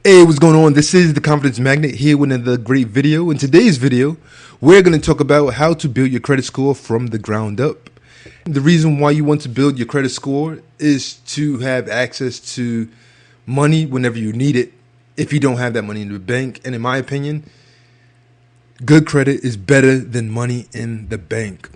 Hey, what's going on? This is the Confidence Magnet here with another great video. In today's video, we're going to talk about how to build your credit score from the ground up. The reason why you want to build your credit score is to have access to money whenever you need it if you don't have that money in the bank. And in my opinion, good credit is better than money in the bank.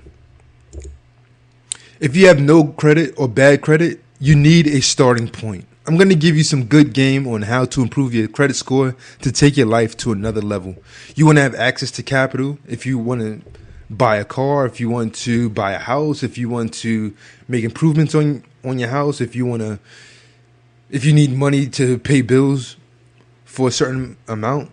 If you have no credit or bad credit, you need a starting point. I'm going to give you some good game on how to improve your credit score to take your life to another level. You want to have access to capital if you want to buy a car, if you want to buy a house, if you want to make improvements on your house, if you need money to pay bills for a certain amount,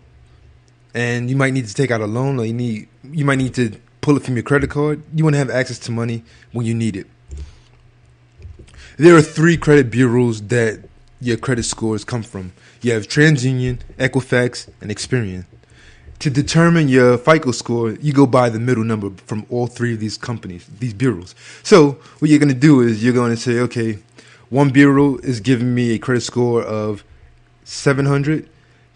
and you might need to take out a loan, or you might need to pull it from your credit card. You want to have access to money when you need it. There are 3 credit bureaus that your credit scores come from. You have TransUnion, Equifax, and Experian. To determine your FICO score, you go by the middle number from all 3 of these companies, these bureaus. So what you're going to do is you're going to say, okay, one bureau is giving me a credit score of 700.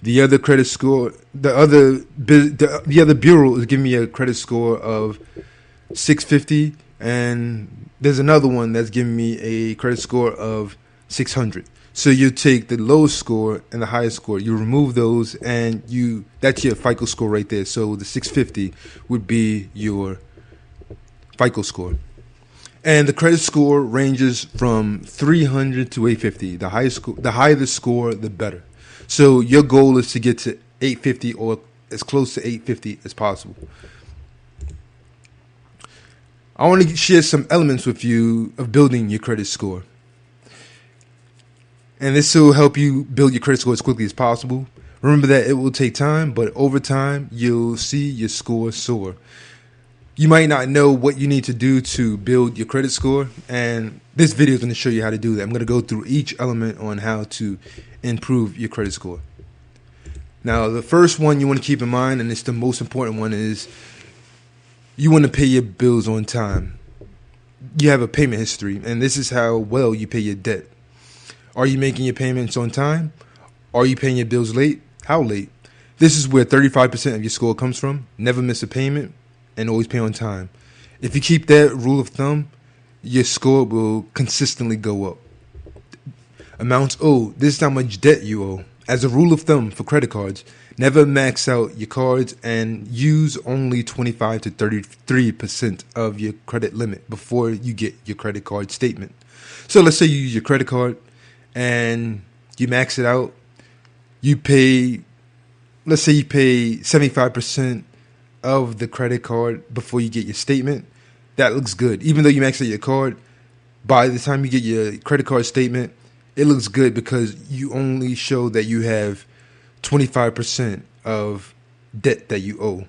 The other credit score, the other bureau is giving me a credit score of 650, and there's another one that's giving me a credit score of 600. So you take the lowest score and the highest score, you remove those, and that's your FICO score right there. So the 650 would be your FICO score. And the credit score ranges from 300 to 850. The higher the score, the better. So your goal is to get to 850 or as close to 850 as possible. I want to share some elements with you of building your credit score. And this will help you build your credit score as quickly as possible. Remember that it will take time, but over time, you'll see your score soar. You might not know what you need to do to build your credit score, and this video is going to show you how to do that. I'm going to go through each element on how to improve your credit score. Now, the first one you want to keep in mind, and it's the most important one, is you want to pay your bills on time. You have a payment history, and this is how well you pay your debt. Are you making your payments on time? Are you paying your bills late? How late? This is where 35% of your score comes from. Never miss a payment and always pay on time. If you keep that rule of thumb, your score will consistently go up. Amounts owed. This is how much debt you owe. As a rule of thumb for credit cards, never max out your cards and use only 25 to 33% of your credit limit before you get your credit card statement. So let's say you use your credit card and you max it out. Let's say you pay 75% of the credit card before you get your statement. That looks good. Even though you max out your card, by the time you get your credit card statement, it looks good because you only show that you have 25% of debt that you owe.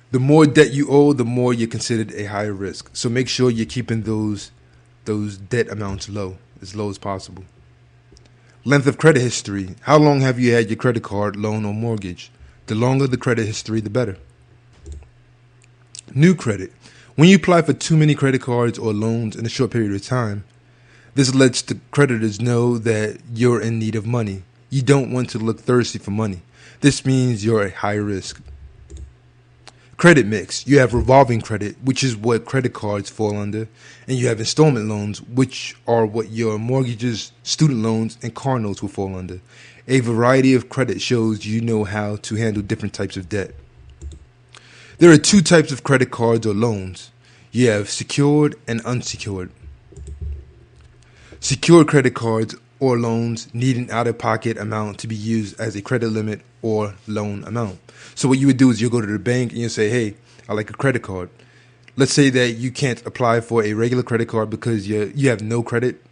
The more debt you owe, the more you're considered a higher risk. So make sure you're keeping those debt amounts low as possible. Length of credit history. How long have you had your credit card, loan, or mortgage? The longer the credit history, the better. New credit. When you apply for too many credit cards or loans in a short period of time, this lets the creditors know that you're in need of money. You don't want to look thirsty for money. This means you're at high risk. Credit mix. You have revolving credit, which is what credit cards fall under, and you have installment loans, which are what your mortgages, student loans, and car notes will fall under. A variety of credit shows you know how to handle different types of debt. There are 2 types of credit cards or loans. You have secured and unsecured. Secured credit cards or loans need an out-of-pocket amount to be used as a credit limit or loan amount. So what you would do is you'll go to the bank and you'll say, hey, I like a credit card. Let's say that you can't apply for a regular credit card because you have no credit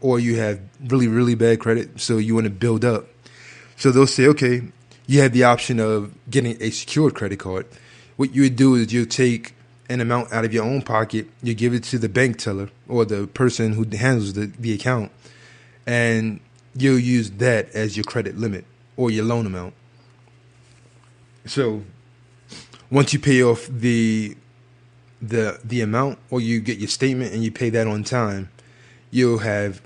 or you have really, really bad credit, so you want to build up. So they'll say, okay, you have the option of getting a secured credit card. What you would do is you'll take an amount out of your own pocket, you give it to the bank teller or the person who handles the account, and you'll use that as your credit limit or your loan amount. So once you pay off the amount, or you get your statement and you pay that on time, you'll have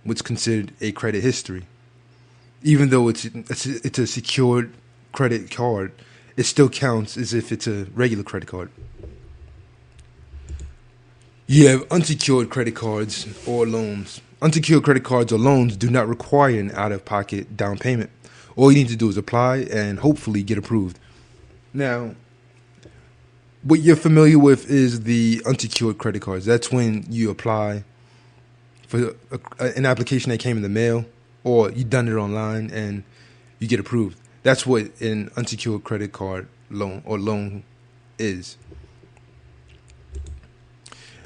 what's considered a credit history. Even though it's a secured credit card, it still counts as if it's a regular credit card. You have unsecured credit cards or loans. Unsecured credit cards or loans do not require an out-of-pocket down payment. All you need to do is apply and hopefully get approved. Now, what you're familiar with is the unsecured credit cards. That's when you apply for an application that came in the mail, or you done it online and you get approved. That's what an unsecured credit card loan is.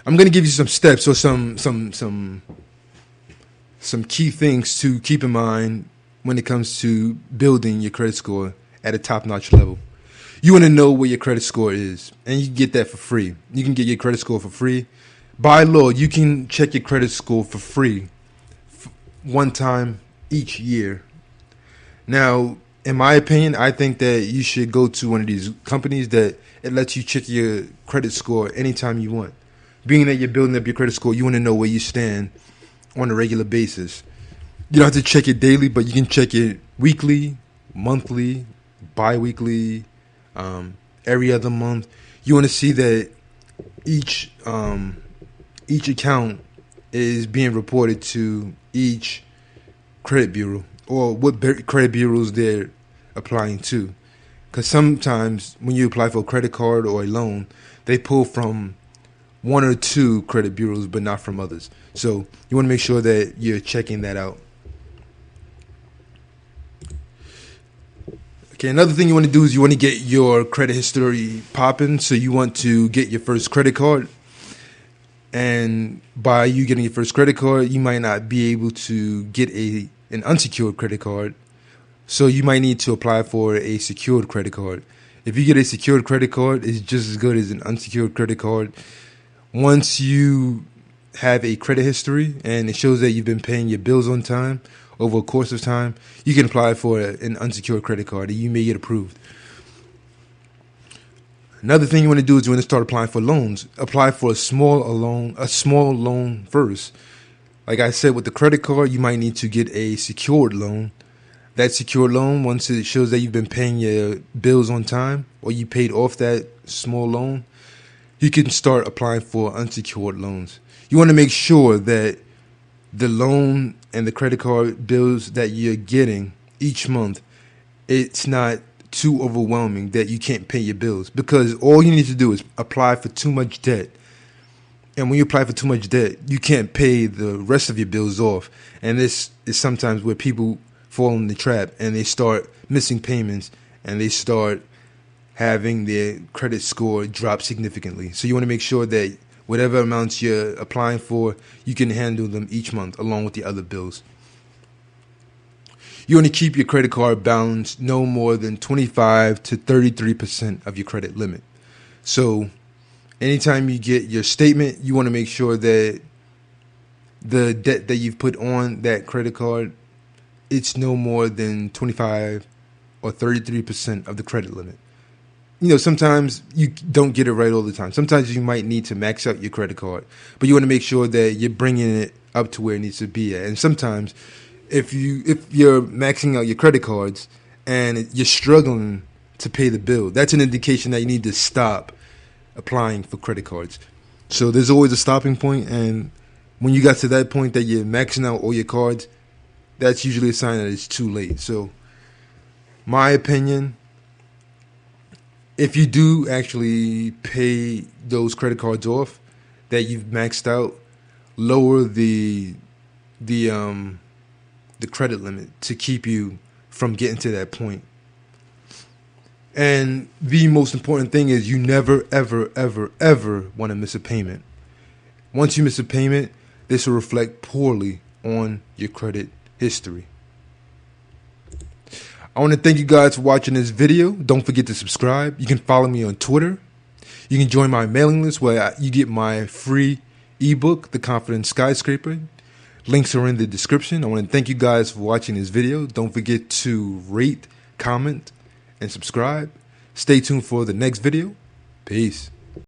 I'm going to give you some steps or some key things to keep in mind when it comes to building your credit score at a top-notch level. You want to know where your credit score is, and you can get that for free. You can get your credit score for free. By law, you can check your credit score for free one time each year. Now, in my opinion, I think that you should go to one of these companies that it lets you check your credit score anytime you want. Being that you're building up your credit score, you want to know where you stand on a regular basis. You don't have to check it daily, but you can check it weekly, monthly, bi-weekly, every other month. You want to see that each account is being reported to each credit bureau, or what credit bureaus they're applying to. Because sometimes when you apply for a credit card or a loan, they pull from one or two credit bureaus, but not from others. So you want to make sure that you're checking that out. Okay, another thing you want to do is you want to get your credit history popping. So you want to get your first credit card. And by you getting your first credit card, you might not be able to get an unsecured credit card. So you might need to apply for a secured credit card. If you get a secured credit card, it's just as good as an unsecured credit card. Once you have a credit history and it shows that you've been paying your bills on time over a course of time, you can apply for an unsecured credit card and you may get approved. Another thing you want to do is you want to start applying for loans. Apply for a small loan first. Like I said, with the credit card, you might need to get a secured loan. That secured loan, once it shows that you've been paying your bills on time or you paid off that small loan, you can start applying for unsecured loans. You want to make sure that the loan and the credit card bills that you're getting each month, it's not too overwhelming that you can't pay your bills, because all you need to do is apply for too much debt. And when you apply for too much debt, you can't pay the rest of your bills off. And this is sometimes where people fall in the trap and they start missing payments and they start having their credit score drop significantly. So you want to make sure that whatever amounts you're applying for, you can handle them each month along with the other bills. You want to keep your credit card balance no more than 25 to 33% of your credit limit. So anytime you get your statement, you want to make sure that the debt that you've put on that credit card, it's no more than 25 or 33% of the credit limit. You know, sometimes you don't get it right all the time. Sometimes you might need to max out your credit card, but you want to make sure that you're bringing it up to where it needs to be at. And sometimes if you're maxing out your credit cards and you're struggling to pay the bill, that's an indication that you need to stop applying for credit cards. So there's always a stopping point, and when you got to that point that you're maxing out all your cards, that's usually a sign that it's too late. So my opinion, if you do actually pay those credit cards off that you've maxed out, lower the credit limit to keep you from getting to that point. And the most important thing is you never, ever, ever, ever want to miss a payment. Once you miss a payment, this will reflect poorly on your credit history. I want to thank you guys for watching this video. Don't forget to subscribe. You can follow me on Twitter. You can join my mailing list where you get my free ebook, The Confident Skyscraper. Links are in the description. I want to thank you guys for watching this video. Don't forget to rate, comment, and subscribe. Stay tuned for the next video. Peace.